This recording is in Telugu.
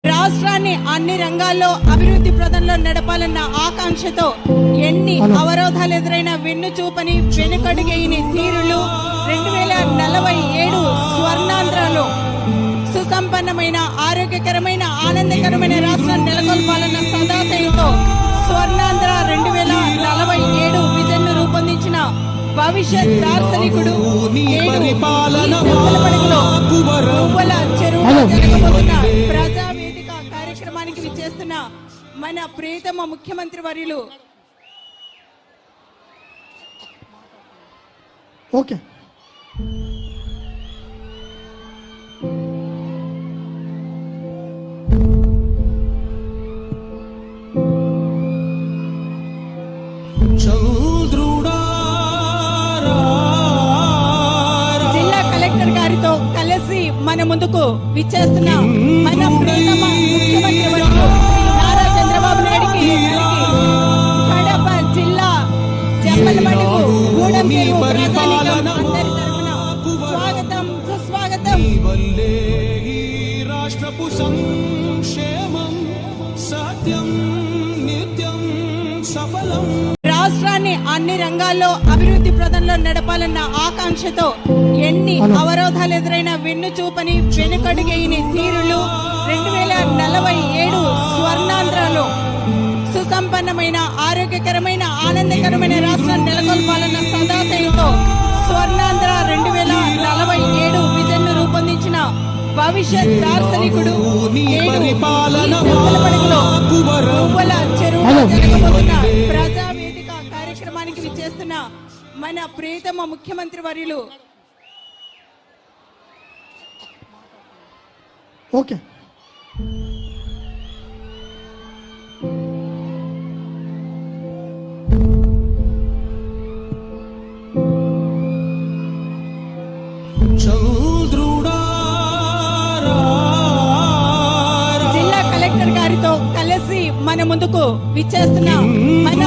రాష్ట్రాన్ని అన్ని రంగాల్లో అభివృద్ధి ప్రదంలో నడపాలన్న ఆకాంక్షతో ఎన్ని అవరోధాలు ఎదురైనా వెన్ను చూపని వెనుకడుగేయని తీరులు 2047 స్వర్ణాంధ్రలో సుసంపన్నమైన ఆరోగ్యకరమైన ఆనందకరమైన రాష్ట్రాన్ని నెలకొల్పాలన్న సదాశయంతో స్వర్ణాంధ్ర 2047 విజన్ ను రూపొందించిన భవిష్యత్ దార్శనికుడు ప్రజావేదిక కార్యక్రమానికి విచ్చేస్తున్న మన ప్రియతమ ముఖ్యమంత్రి వర్యులు ఓకే జిల్లా కలెక్టర్ గారితో కలిసి మన ముందుకు విచ్చేస్తున్న మన ప్రియతమ ముఖ్యమంత్రి వర్యులు నారా చంద్రబాబు నాయుడికి కడప జిల్లా జమ్మలమడుగు గూడెం చెరువు ప్రజానీకం అందరి తరపున స్వాగతం సుస్వాగతం. రాష్ట్రపు సంక్షేమం సత్యం నిత్యం సఫలం. రాష్ట్రాన్ని అన్ని రంగాల్లో అభివృద్ధి ప్రదంలో నడపాలన్న ఆకాంక్షతో ఎన్ని అవరోధాలు ఎదురైనా వెన్ను చూపని వెనుకడుగేయని తీరులు 2047 స్వర్ణాంధ్రలో సుసంపన్నమైన ఆరోగ్యకరమైన ఆనందకరమైన రాష్ట్రాన్ని నెలకొల్పాలన్న సదాశయంతో స్వర్ణాంధ్ర 2047 విజన్ ను రూపొందించిన భవిష్యత్ దార్శనికుడు ప్రజావేదిక కార్యక్రమానికి విచ్చేస్తున్న మన ప్రియతమ ముఖ్యమంత్రి వర్యులు ఓకే జిల్లా కలెక్టర్ గారితో కలిసి మన ముందుకు విచ్చేస్తున్న మన